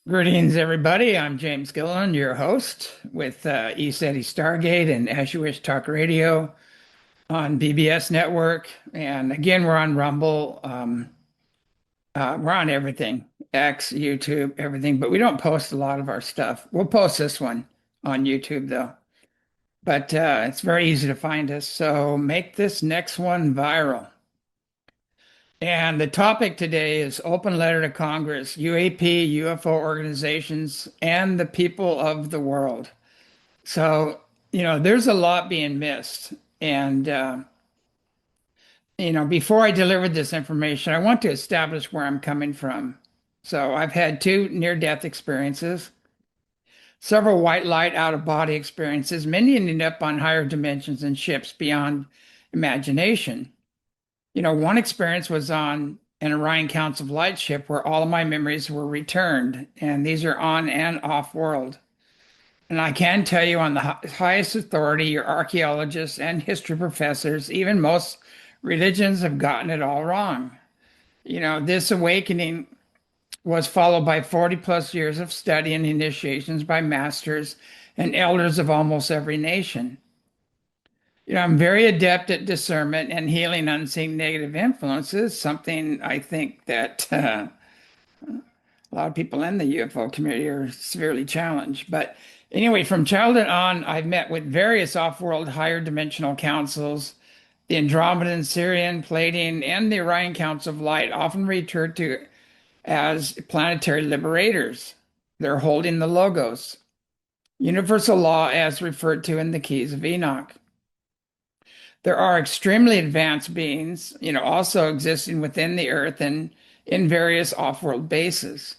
Greetings, everybody. I'm James Gilliland, your host with ECETI Stargate and As You Wish Talk Radio on BBS Network. And again, we're on Rumble. We're on everything, X, YouTube, everything, but we don't post a lot of our stuff. We'll post this one on YouTube, though. But it's very easy to find us. So make this next one viral. And the topic today is Open Letter to Congress, UAP, UFO organizations, and the people of the world. So, there's a lot being missed. And, before I deliver this information, I want to establish where I'm coming from. So, I've had two near-death experiences, several white light out-of-body experiences, many ending up on higher dimensions and ships beyond imagination. One experience was on an Orion Council of Light ship where all of my memories were returned, and these are on and off world. And I can tell you on the highest authority, your archaeologists and history professors, even most religions have gotten it all wrong. This awakening was followed by 40 plus years of study and initiations by masters and elders of almost every nation. I'm very adept at discernment and healing unseen negative influences, something I think that a lot of people in the UFO community are severely challenged. But anyway, from childhood on, I've met with various off-world higher dimensional councils, the Andromedan, Sirian, Pleiadian, and the Orion Council of Light, often referred to as planetary liberators. They're holding the logos, universal law as referred to in the Keys of Enoch. There are extremely advanced beings, also existing within the earth and in various off-world bases.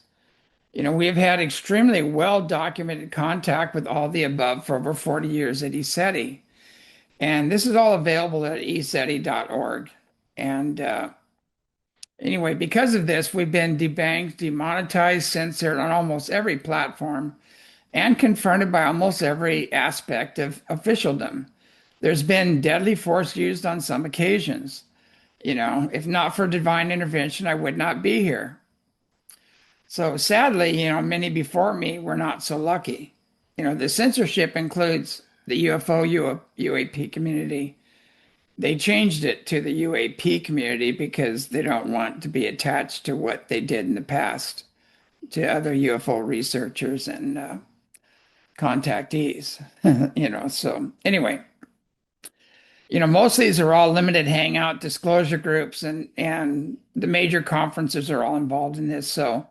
We've had extremely well-documented contact with all the above for over 40 years at ECETI. And this is all available at eceti.org. And anyway, because of this, we've been debanked, demonetized, censored on almost every platform, and confronted by almost every aspect of officialdom. There's been deadly force used on some occasions. If not for divine intervention, I would not be here. So sadly, many before me were not so lucky. The censorship includes the UFO UAP community. They changed it to the UAP community because they don't want to be attached to what they did in the past to other UFO researchers and contactees. So anyway, most of these are all limited hangout disclosure groups and the major conferences are all involved in this. So,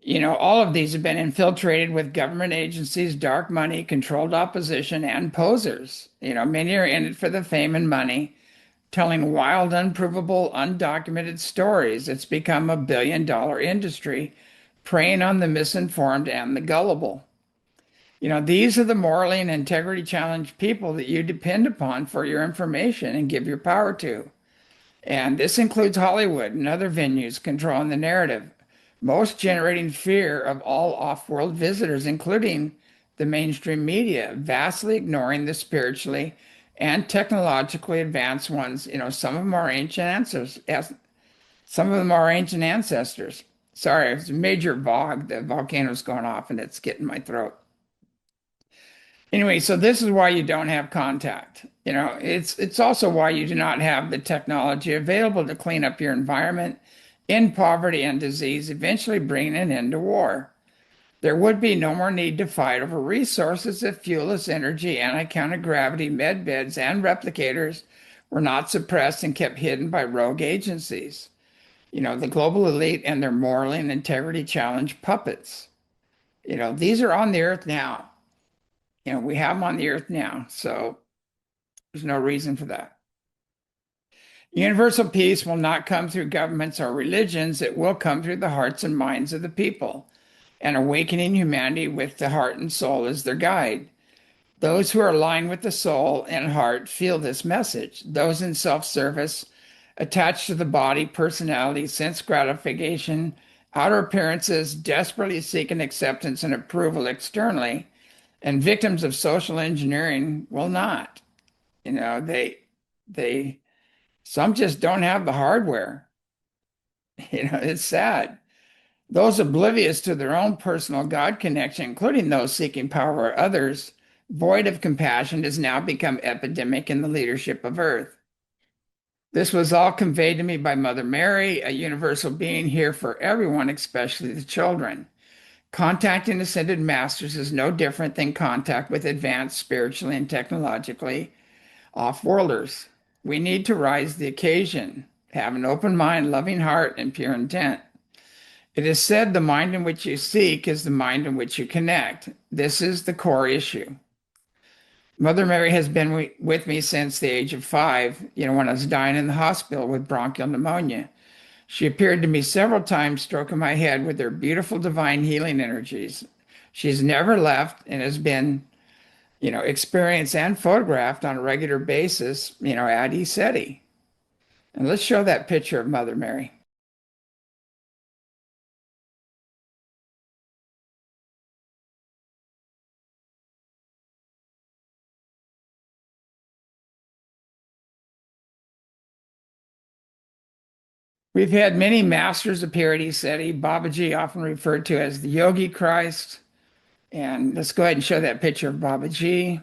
all of these have been infiltrated with government agencies, dark money, controlled opposition, and posers. Many are in it for the fame and money, telling wild, unprovable, undocumented stories. It's become a billion-dollar industry, preying on the misinformed and the gullible. These are the morally and integrity challenged people that you depend upon for your information and give your power to. And this includes Hollywood and other venues controlling the narrative, most generating fear of all off-world visitors, including the mainstream media, vastly ignoring the spiritually and technologically advanced ones. Some of them are ancient ancestors. Some of them are ancient ancestors. Sorry, it's a major VOG. The volcano's going off and it's getting my throat. Anyway, so this is why you don't have contact. It's also why you do not have the technology available to clean up your environment in poverty and disease, eventually bringing an end to war. There would be no more need to fight over resources if fuelless energy, anti-counter-gravity, med beds, and replicators were not suppressed and kept hidden by rogue agencies. The global elite and their moral and integrity challenge puppets. These are on the earth now. We have them on the earth now, so there's no reason for that. Universal peace will not come through governments or religions. It will come through the hearts and minds of the people, and awakening humanity with the heart and soul as their guide. Those who are aligned with the soul and heart feel this message. Those in self-service, attached to the body, personality, sense gratification, outer appearances, desperately seeking acceptance and approval externally, and victims of social engineering will not. They some just don't have the hardware. It's sad. Those oblivious to their own personal God connection, including those seeking power over others, void of compassion, has now become epidemic in the leadership of Earth. This was all conveyed to me by Mother Mary, a universal being here for everyone, especially the children. Contacting ascended masters is no different than contact with advanced spiritually and technologically off-worlders. We need to rise the occasion, have an open mind, loving heart, and pure intent. It is said the mind in which you seek is the mind in which you connect. This is the core issue. Mother Mary has been with me since the age of 5, when I was dying in the hospital with bronchial pneumonia. She appeared to me several times, stroking my head with her beautiful divine healing energies. She's never left and has been, experienced and photographed on a regular basis, at ECETI. And let's show that picture of Mother Mary. We've had many masters appear at ECETI, Babaji often referred to as the Yogi Christ. And let's go ahead and show that picture of Babaji.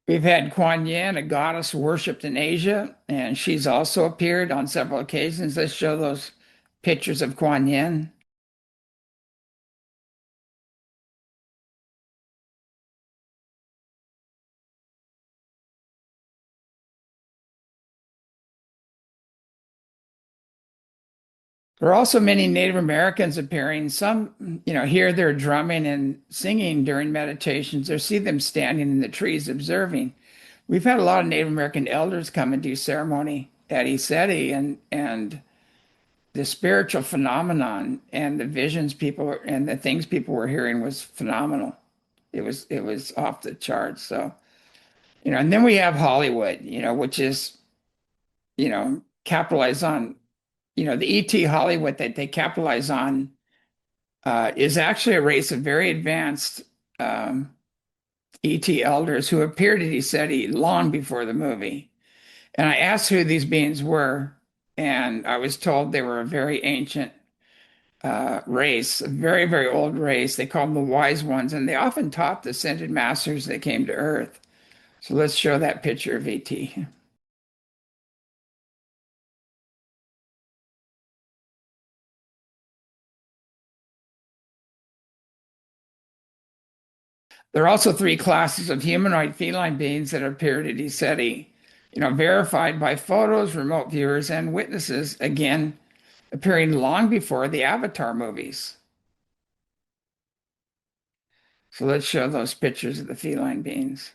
We've had Kuan Yin, a goddess worshipped in Asia, and she's also appeared on several occasions. Let's show those pictures of Kuan Yin. There are also many Native Americans appearing. Some, hear their drumming and singing during meditations or see them standing in the trees observing. We've had a lot of Native American elders come and do ceremony at ECETI, and the spiritual phenomenon and the visions people and the things people were hearing was phenomenal. It was off the charts. So, and then we have Hollywood, which is, capitalize on, the ET Hollywood that they capitalize on is actually a race of very advanced ET elders who appeared at ECETI long before the movie. And I asked who these beings were, and I was told they were a very ancient race, a very, very old race. They called them the wise ones, and they often taught the ascended masters that came to Earth. So let's show that picture of ET. There are also 3 classes of humanoid feline beings that appeared at ECETI, verified by photos, remote viewers, and witnesses, again, appearing long before the Avatar movies. So let's show those pictures of the feline beings.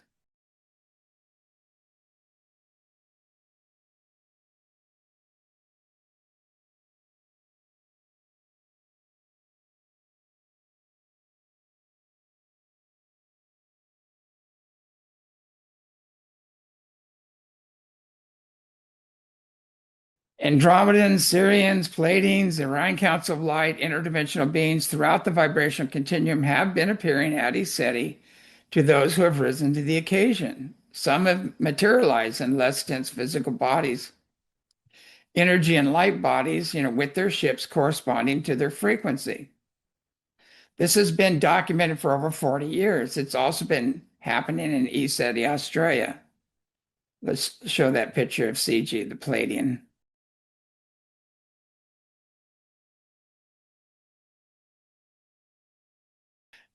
Andromedans, Sirians, Pleiadians, the Orion Council of Light, interdimensional beings throughout the vibrational continuum have been appearing at ECETI to those who have risen to the occasion. Some have materialized in less dense physical bodies, energy and light bodies, with their ships corresponding to their frequency. This has been documented for over 40 years. It's also been happening in ECETI, Australia. Let's show that picture of CG, the Pleiadian.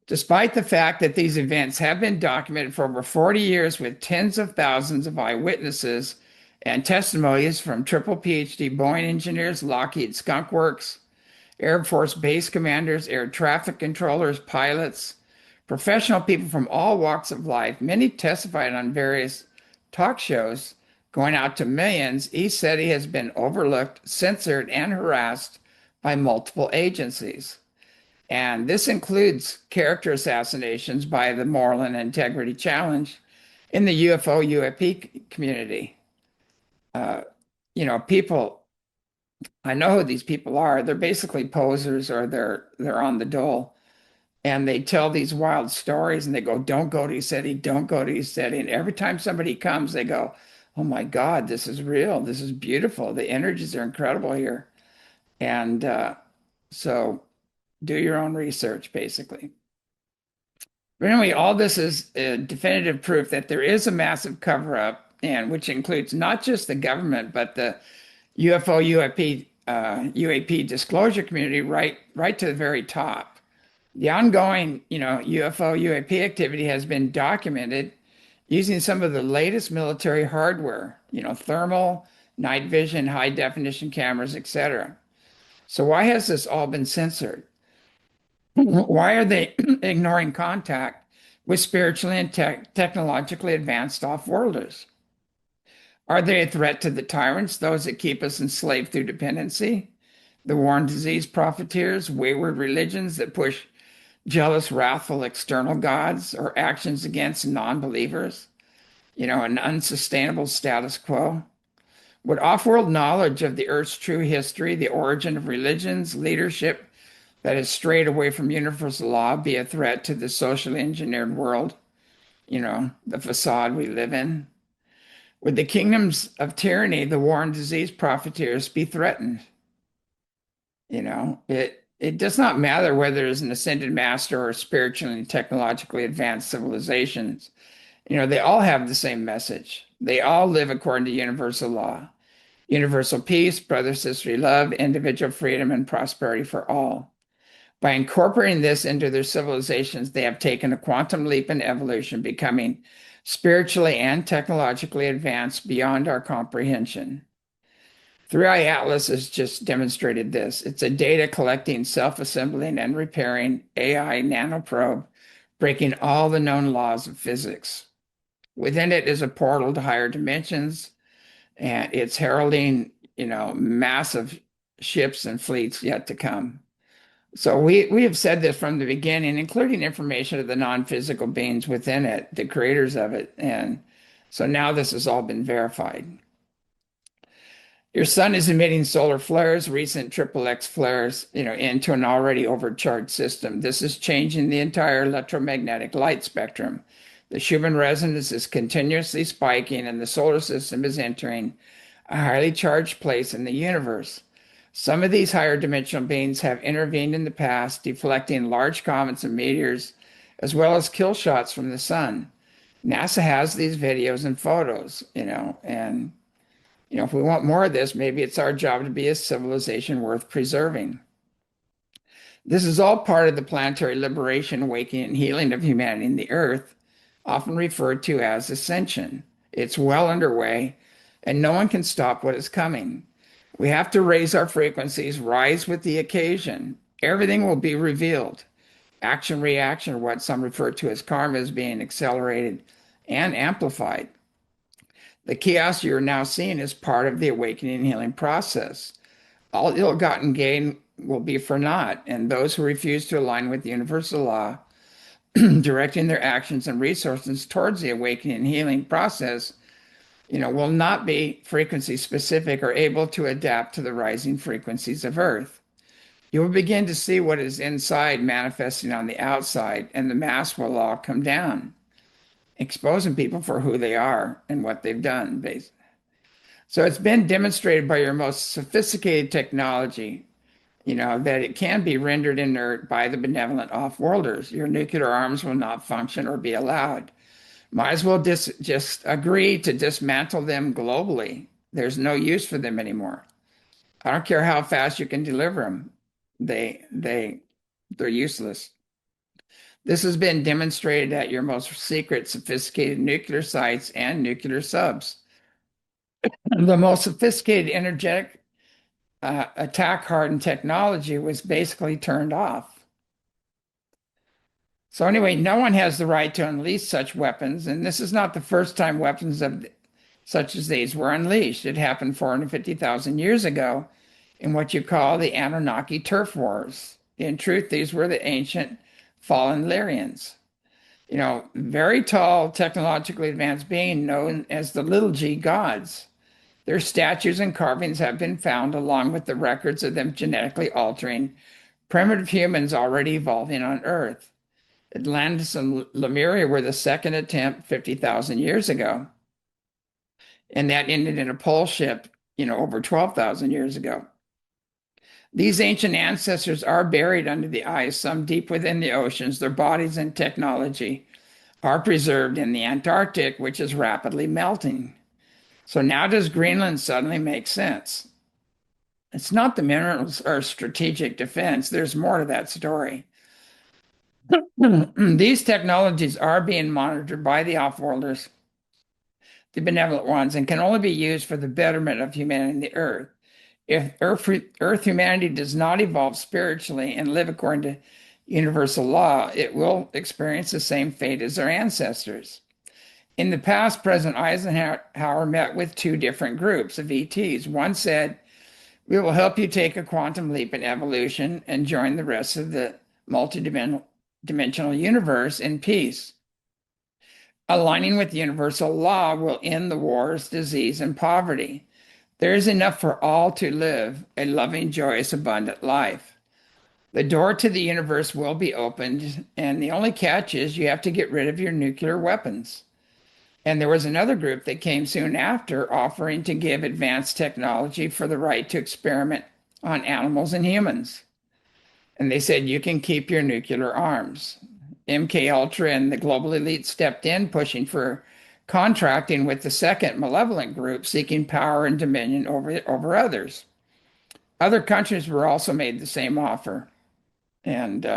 Despite the fact that these events have been documented for over 40 years with tens of thousands of eyewitnesses and testimonies from triple PhD Boeing engineers, Lockheed Skunk Works, Air Force base commanders, air traffic controllers, pilots, professional people from all walks of life, many testified on various talk shows going out to millions, ECETI has been overlooked, censored, and harassed by multiple agencies. And this includes character assassinations by the Moral and Integrity Challenge in the UFO UAP community. People I know who these people are. They're basically posers, or they're on the dole. And they tell these wild stories and they go, don't go to ECETI, don't go to ECETI. And every time somebody comes, they go, oh my God, this is real. This is beautiful. The energies are incredible here. And so do your own research, basically. But anyway, all this is definitive proof that there is a massive cover up, and which includes not just the government, but the UFO, UAP disclosure community right to the very top. The ongoing, UFO UAP activity has been documented using some of the latest military hardware, thermal, night vision, high definition cameras, etc. So why has this all been censored? Why are they ignoring contact with spiritually and technologically advanced off-worlders? Are they a threat to the tyrants, those that keep us enslaved through dependency? The war and disease profiteers, wayward religions that push jealous, wrathful external gods, or actions against non-believers, an unsustainable status quo? Would off-world knowledge of the Earth's true history, the origin of religions, leadership that has strayed away from universal law be a threat to the socially engineered world, the facade we live in? Would the kingdoms of tyranny, the war and disease profiteers be threatened? It does not matter whether there's an ascended master or spiritually and technologically advanced civilizations. They all have the same message. They all live according to universal law, universal peace, brother, sisterly love, individual freedom, and prosperity for all. By incorporating this into their civilizations, they have taken a quantum leap in evolution, becoming spiritually and technologically advanced beyond our comprehension. 3i Atlas has just demonstrated this. It's a data collecting, self-assembling, and repairing AI nanoprobe, breaking all the known laws of physics. Within it is a portal to higher dimensions, and it's heralding, massive ships and fleets yet to come. So we have said this from the beginning, including information of the non-physical beings within it, the creators of it. And so now this has all been verified. Your sun is emitting solar flares, recent triple X flares, into an already overcharged system. This is changing the entire electromagnetic light spectrum. The Schumann resonance is continuously spiking, and the solar system is entering a highly charged place in the universe. Some of these higher dimensional beings have intervened in the past, deflecting large comets and meteors, as well as kill shots from the sun. NASA has these videos and photos, and if we want more of this, maybe it's our job to be a civilization worth preserving. This is all part of the planetary liberation, awakening, and healing of humanity and the Earth, often referred to as ascension. It's well underway, and no one can stop what is coming. We have to raise our frequencies, rise with the occasion. Everything will be revealed. Action, reaction, or what some refer to as karma, is being accelerated and amplified. The chaos you're now seeing is part of the awakening and healing process. All ill-gotten gain will be for naught, and those who refuse to align with universal law, directing their actions and resources towards the awakening and healing process, will not be frequency specific or able to adapt to the rising frequencies of Earth. You will begin to see what is inside manifesting on the outside, and the mask will all come down, exposing people for who they are and what they've done, basically. So it's been demonstrated by your most sophisticated technology, that it can be rendered inert by the benevolent off-worlders. Your nuclear arms will not function or be allowed. Might as well just agree to dismantle them globally. There's no use for them anymore. I don't care how fast you can deliver them. They're useless. This has been demonstrated at your most secret, sophisticated nuclear sites and nuclear subs. The most sophisticated energetic attack hardened technology was basically turned off. So anyway, no one has the right to unleash such weapons, and this is not the first time weapons of such as these were unleashed. It happened 450,000 years ago in what you call the Annunaki turf wars. In truth, these were the ancient fallen Lyrians. Very tall, technologically advanced being known as the little g gods. Their statues and carvings have been found, along with the records of them genetically altering primitive humans already evolving on Earth. Atlantis and Lemuria were the second attempt 50,000 years ago, and that ended in a pole ship, over 12,000 years ago. These ancient ancestors are buried under the ice, some deep within the oceans. Their bodies and technology are preserved in the Antarctic, which is rapidly melting. So now does Greenland suddenly make sense? It's not the minerals or strategic defense. There's more to that story. These technologies are being monitored by the offworlders, the benevolent ones, and can only be used for the betterment of humanity and the Earth. If Earth humanity does not evolve spiritually and live according to universal law, it will experience the same fate as their ancestors. In the past, President Eisenhower met with two different groups of ETs. One said, "We will help you take a quantum leap in evolution and join the rest of the multidimensional universe in peace. Aligning with universal law will end the wars, disease, and poverty. There is enough for all to live a loving, joyous, abundant life. The door to the universe will be opened, and the only catch is you have to get rid of your nuclear weapons." And there was another group that came soon after offering to give advanced technology for the right to experiment on animals and humans. And they said, you can keep your nuclear arms. MK Ultra and the global elite stepped in, pushing for contracting with the second malevolent group, seeking power and dominion over others. Other countries were also made the same offer. And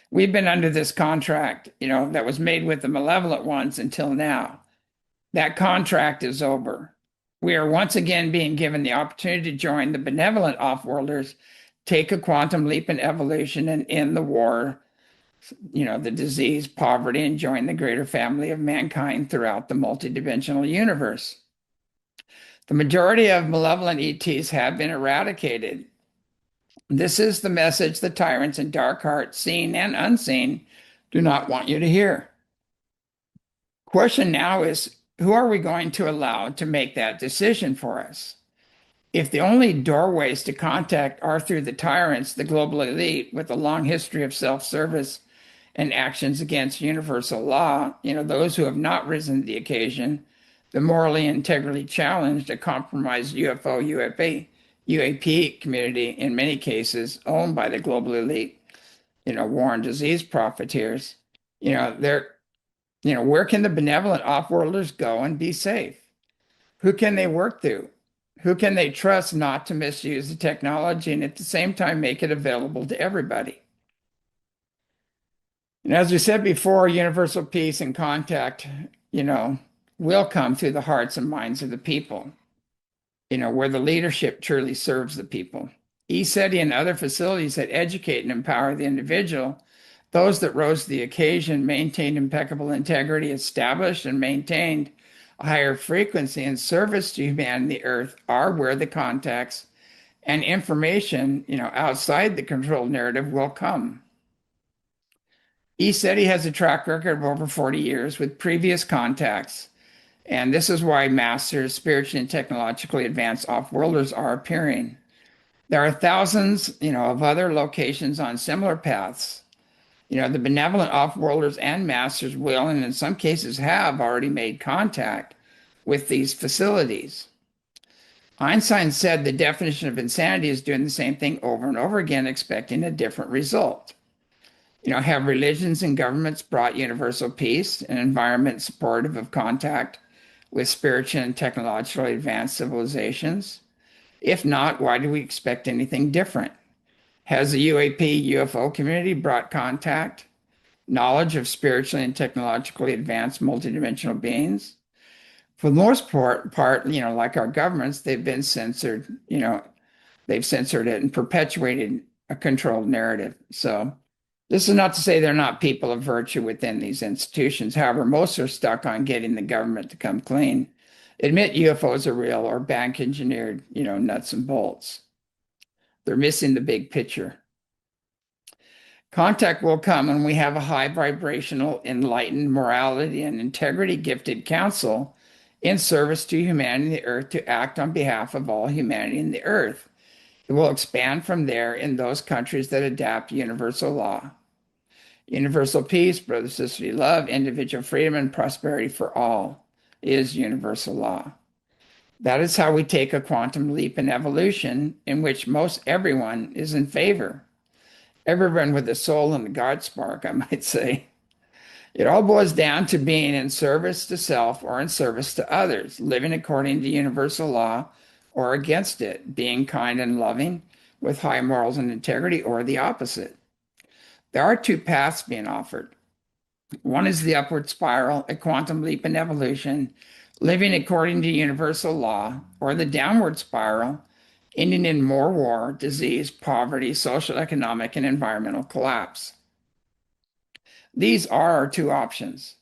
we've been under this contract, that was made with the malevolent ones until now. That contract is over. We are once again being given the opportunity to join the benevolent offworlders, take a quantum leap in evolution, and end the war, the disease, poverty, and join the greater family of mankind throughout the multidimensional universe. The majority of malevolent ETs have been eradicated. This is the message the tyrants and dark hearts, seen and unseen, do not want you to hear. Question now is, who are we going to allow to make that decision for us? If the only doorways to contact are through the tyrants, the global elite, with a long history of self-service and actions against universal law, those who have not risen to the occasion, the morally and integrally challenged, a compromised UFO, UAP community, in many cases owned by the global elite, war and disease profiteers, where can the benevolent offworlders go and be safe? Who can they work through? Who can they trust not to misuse the technology and at the same time make it available to everybody? And as we said before, universal peace and contact, will come through the hearts and minds of the people, where the leadership truly serves the people. ECETI and other facilities that educate and empower the individual, those that rose to the occasion, maintained impeccable integrity, established and maintained a higher frequency and service to humanity and the earth, are where the contacts and information, outside the controlled narrative will come. ECETI has a track record of over 40 years with previous contacts, and this is why masters, spiritually and technologically advanced off-worlders are appearing. There are thousands, of other locations on similar paths. The benevolent off-worlders and masters will, and in some cases have, already made contact with these facilities. Einstein said the definition of insanity is doing the same thing over and over again, expecting a different result. Have religions and governments brought universal peace, an environment supportive of contact with spiritual and technologically advanced civilizations? If not, why do we expect anything different? Has the UAP UFO community brought contact, knowledge of spiritually and technologically advanced multidimensional beings? For the most part, like our governments, they've been censored, they've censored it and perpetuated a controlled narrative. So this is not to say they're not people of virtue within these institutions. However, most are stuck on getting the government to come clean, admit UFOs are real, or bank engineered, nuts and bolts. They're missing the big picture. Contact will come when we have a high vibrational, enlightened, morality and integrity gifted council in service to humanity and the earth to act on behalf of all humanity in the earth. It will expand from there in those countries that adapt universal law. Universal peace, brother, sisterly love, individual freedom, and prosperity for all is universal law. That is how we take a quantum leap in evolution, in which most everyone is in favor. Everyone with a soul and a God spark, I might say. It all boils down to being in service to self or in service to others, living according to universal law or against it, being kind and loving with high morals and integrity, or the opposite. There are two paths being offered. One is the upward spiral, a quantum leap in evolution, living according to universal law, or the downward spiral, ending in more war, disease, poverty, social, economic, and environmental collapse. These are our two options.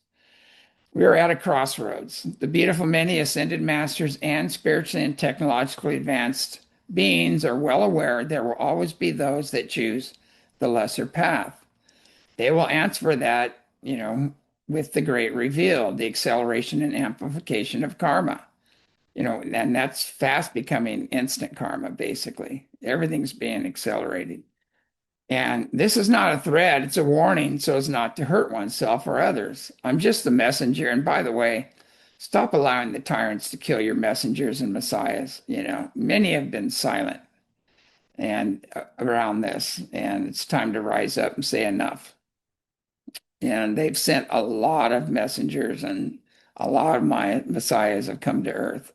We are at a crossroads. The beautiful many ascended masters and spiritually and technologically advanced beings are well aware there will always be those that choose the lesser path. They will answer that, with the great reveal, the acceleration and amplification of karma. And that's fast becoming instant karma, basically. Everything's being accelerated. And this is not a threat, it's a warning so as not to hurt oneself or others. I'm just the messenger. And by the way, stop allowing the tyrants to kill your messengers and messiahs. Many have been silent and around this, and it's time to rise up and say enough. And they've sent a lot of messengers, and a lot of my messiahs have come to earth.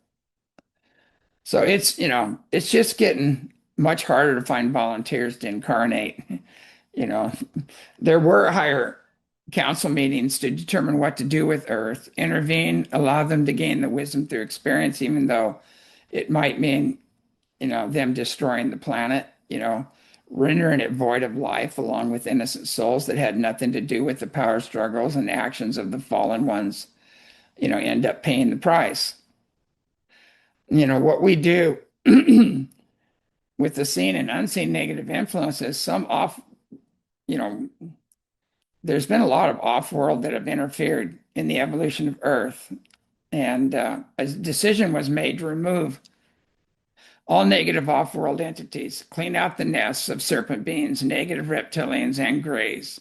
So it's just getting much harder to find volunteers to incarnate. You know, there were higher council meetings to determine what to do with Earth, intervene, allow them to gain the wisdom through experience, even though it might mean, them destroying the planet, rendering it void of life, along with innocent souls that had nothing to do with the power struggles and actions of the fallen ones, end up paying the price. What we do with the seen and unseen negative influences, you know, there's been a lot of off-world that have interfered in the evolution of Earth. And a decision was made to remove all negative off-world entities, clean out the nests of serpent beings, negative reptilians, and grays,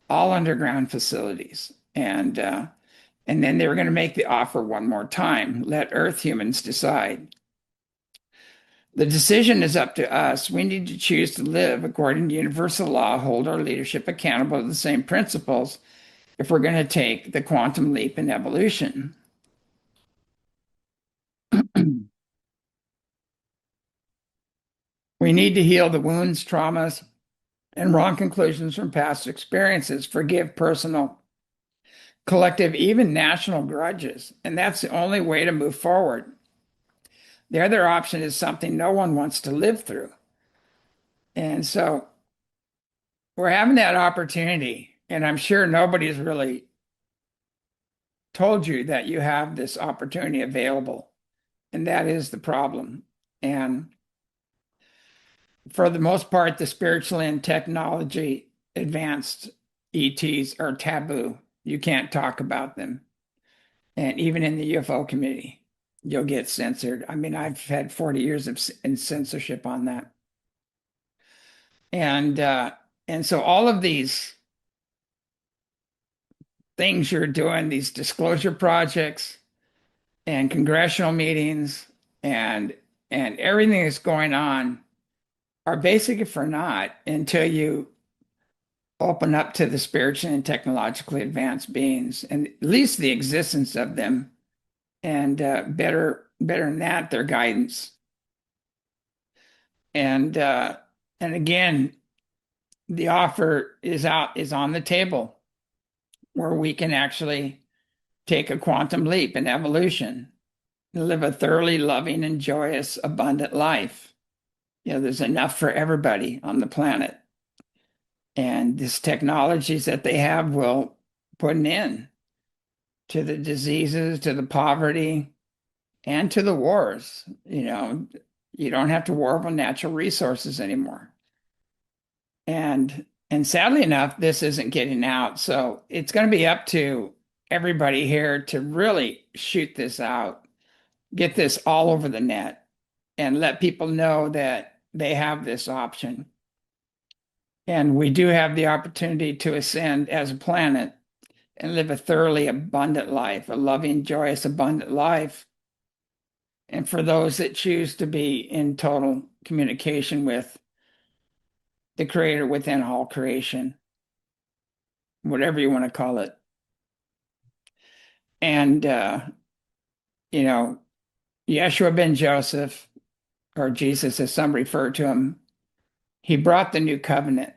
all underground facilities. And then they were going to make the offer one more time, let Earth humans decide. The decision is up to us. We need to choose to live according to universal law, hold our leadership accountable to the same principles if we're going to take the quantum leap in evolution. We need to heal the wounds, traumas, and wrong conclusions from past experiences, forgive personal, collective, even national grudges. And that's the only way to move forward. The other option is something no one wants to live through. And so we're having that opportunity, and I'm sure nobody's really told you that you have this opportunity available, and that is the problem. And for the most part, the spiritual and technology advanced ETs are taboo. You can't talk about them. And even in the UFO community, you'll get censored. I mean, I've had 40 years of censorship on that. And so all of these things you're doing, these disclosure projects and congressional meetings and everything that's going on are basically for naught until you open up to the spiritual and technologically advanced beings, and at least the existence of them, and better than that, their guidance. And again, the offer is on the table, where we can actually take a quantum leap in evolution and live a thoroughly loving and joyous, abundant life. There's enough for everybody on the planet. And these technologies that they have will put an end to the diseases, to the poverty, and to the wars. You don't have to war over natural resources anymore. And sadly enough, this isn't getting out. So it's going to be up to everybody here to really shoot this out, get this all over the net, and let people know that they have this option. And we do have the opportunity to ascend as a planet and live a thoroughly abundant life, a loving, joyous, abundant life. And for those that choose to be in total communication with the Creator within all creation, whatever you want to call it. And, you know, Yeshua ben Joseph, or Jesus as some refer to him, he brought the new covenant.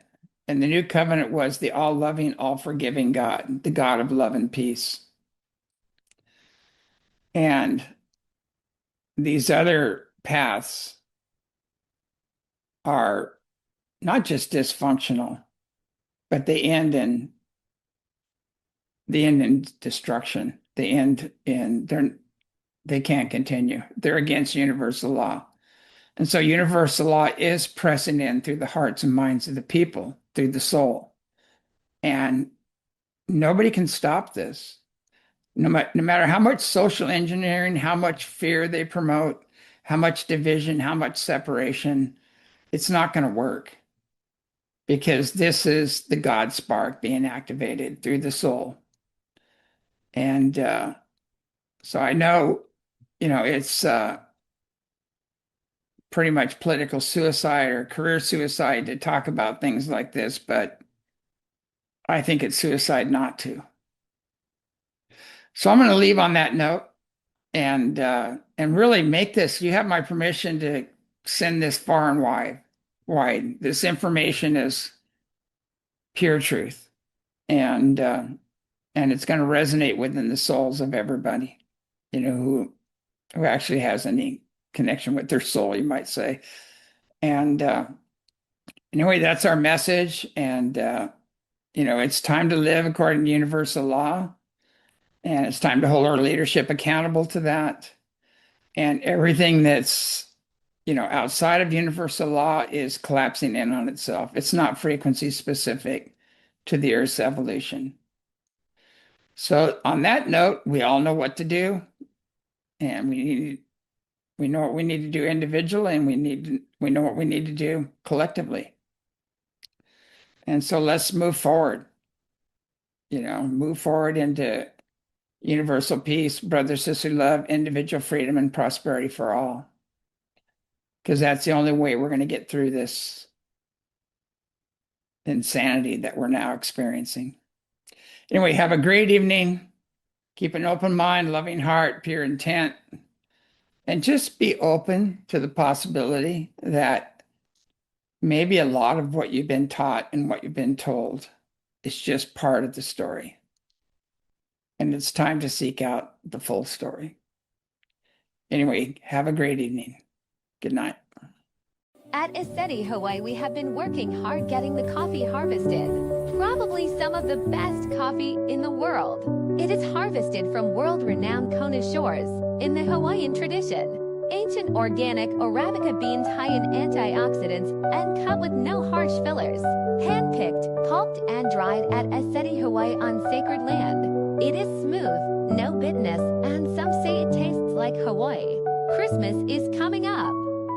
And the new covenant was the all-loving, all-forgiving God, the God of love and peace. And these other paths are not just dysfunctional, but they end in destruction. They end in they can't continue. They're against universal law. And so universal law is pressing in through the hearts and minds of the people, through the soul. And nobody can stop this. No matter how much social engineering, how much fear they promote, how much division, how much separation, it's not going to work, because this is the God spark being activated through the soul. And so I know, it's pretty much political suicide or career suicide to talk about things like this, but I think it's suicide not to. So I'm going to leave on that note and really make this. You have my permission to send this far and wide. This information is pure truth, and it's going to resonate within the souls of everybody, who actually has any connection with their soul, you might say. And anyway, that's our message. And it's time to live according to universal law, and it's time to hold our leadership accountable to that. And everything that's outside of universal law is collapsing in on itself. It's not frequency specific to the Earth's evolution. So on that note, we all know what to do, and we know what we need to do individually, and we know what we need to do collectively. And so let's move forward. Move forward into universal peace, brother, sister love, individual freedom, and prosperity for all. Because that's the only way we're going to get through this insanity that we're now experiencing. Anyway, have a great evening. Keep an open mind, loving heart, pure intent, and just be open to the possibility that maybe a lot of what you've been taught and what you've been told is just part of the story. And it's time to seek out the full story. Anyway, have a great evening. Good night. At ECETI Hawaii, we have been working hard getting the coffee harvested. Probably some of the best coffee in the world. It is harvested from world-renowned Kona shores in the Hawaiian tradition. Ancient organic Arabica beans high in antioxidants and cut with no harsh fillers. Hand-picked, pulped, and dried at ECETI Hawaii on sacred land. It is smooth, no bitterness, and some say it tastes like Hawaii. Christmas is coming up.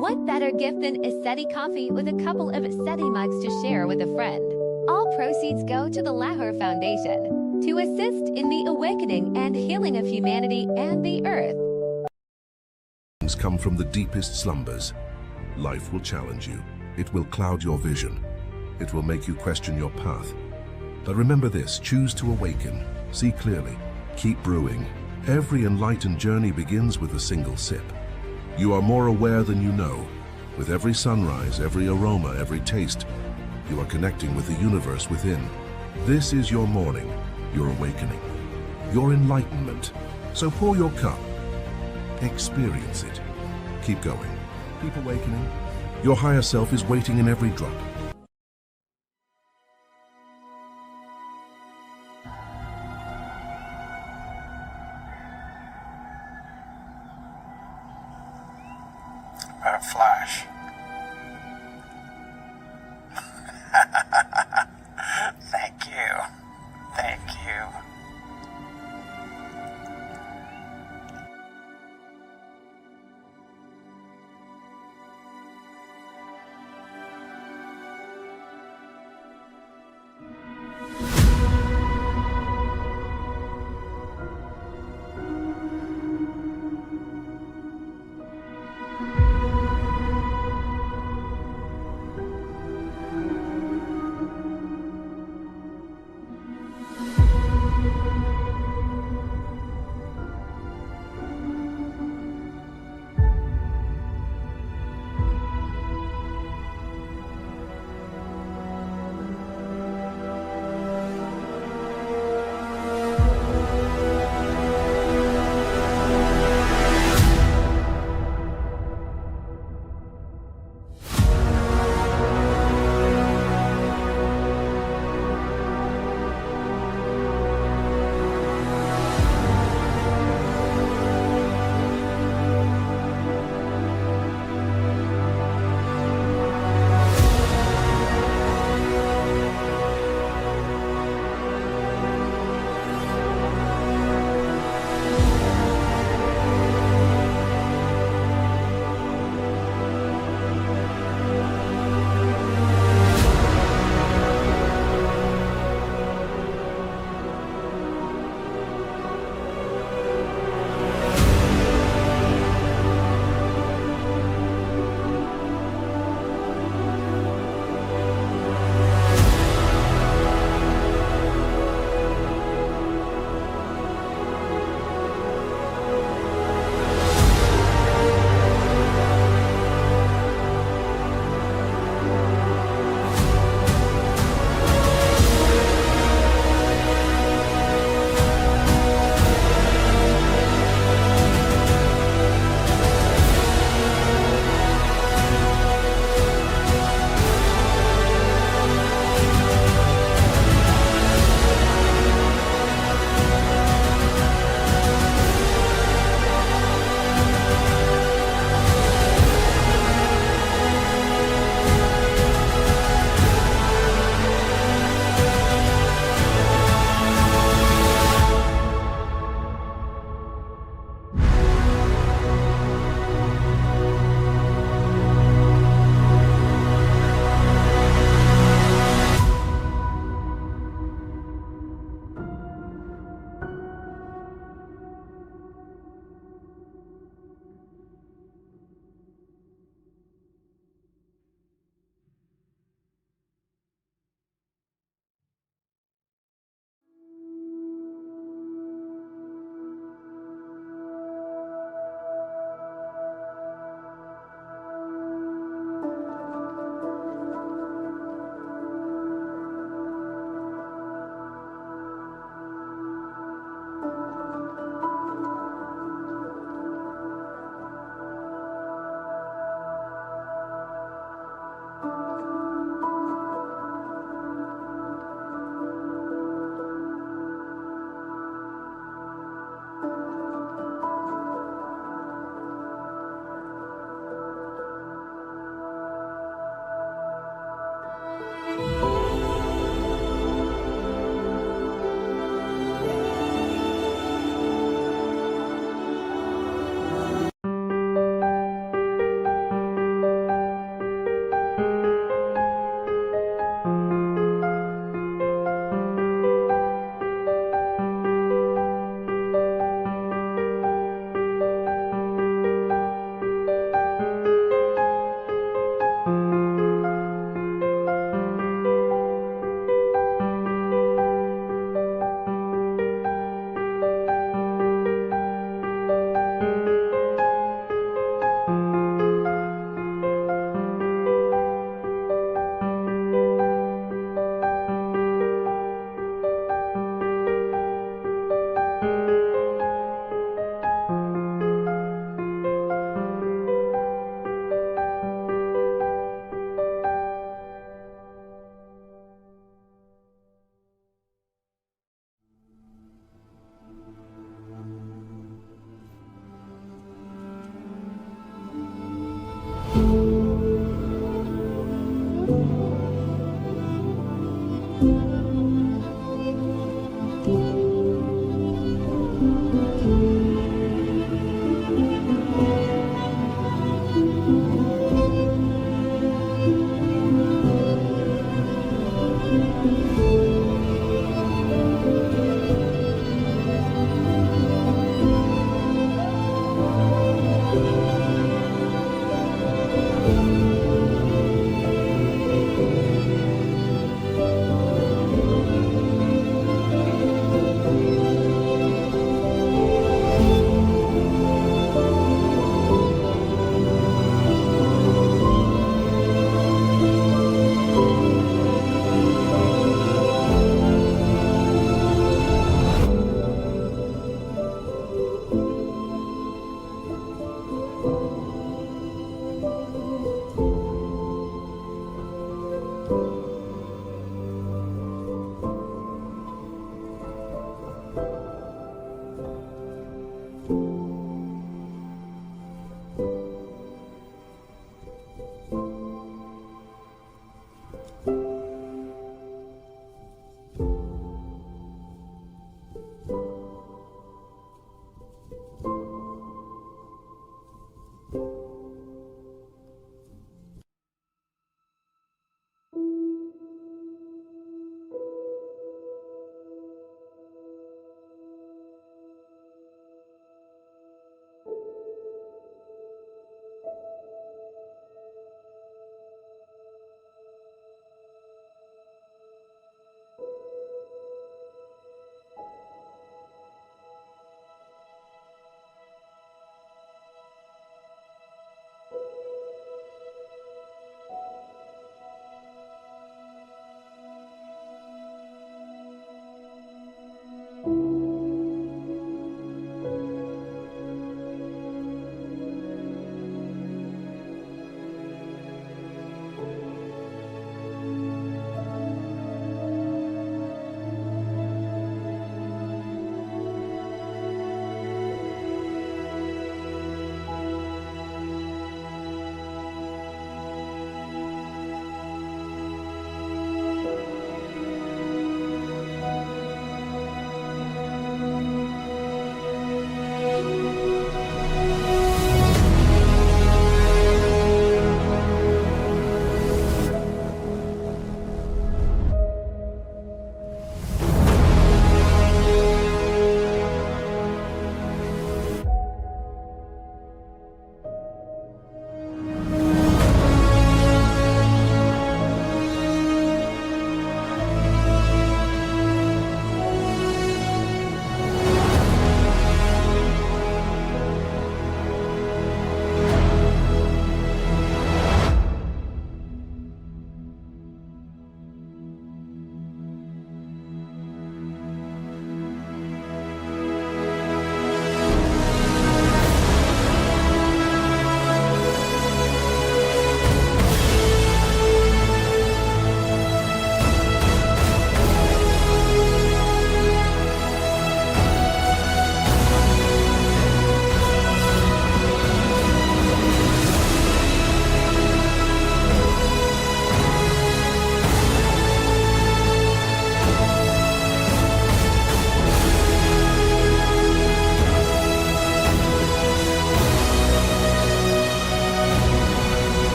What better gift than ECETI coffee with a couple of ECETI mugs to share with a friend? All proceeds go to the Lahore Foundation to assist in the awakening and healing of humanity and the earth. Come from the deepest slumbers. Life will challenge you. It will cloud your vision. It will make you question your path. But remember this, choose to awaken. See clearly. Keep brewing. Every enlightened journey begins with a single sip. You are more aware than you know. With every sunrise, every aroma, every taste, you are connecting with the universe within. This is your morning, your awakening, your enlightenment. So pour your cup. Experience it. Keep going. Keep awakening. Your higher self is waiting in every drop. Flash. Thank you. Thank you.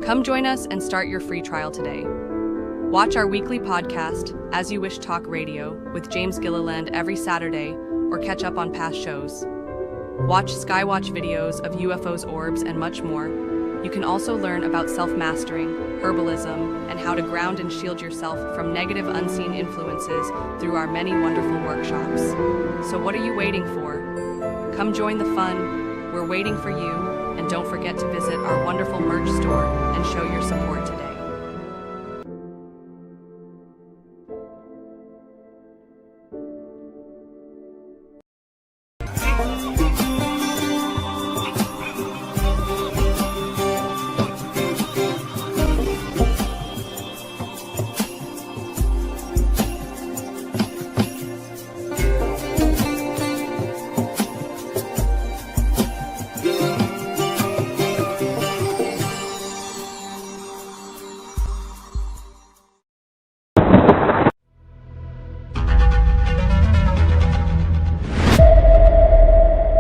Come join us and start your free trial today. Watch our weekly podcast, As You Wish Talk Radio, with James Gilliland every Saturday, or catch up on past shows. Watch Skywatch videos of UFOs, orbs, and much more. You can also learn about self-mastering, herbalism, and how to ground and shield yourself from negative unseen influences through our many wonderful workshops. So what are you waiting for? Come join the fun. We're waiting for you, and don't forget to visit our wonderful merch store and show your support today.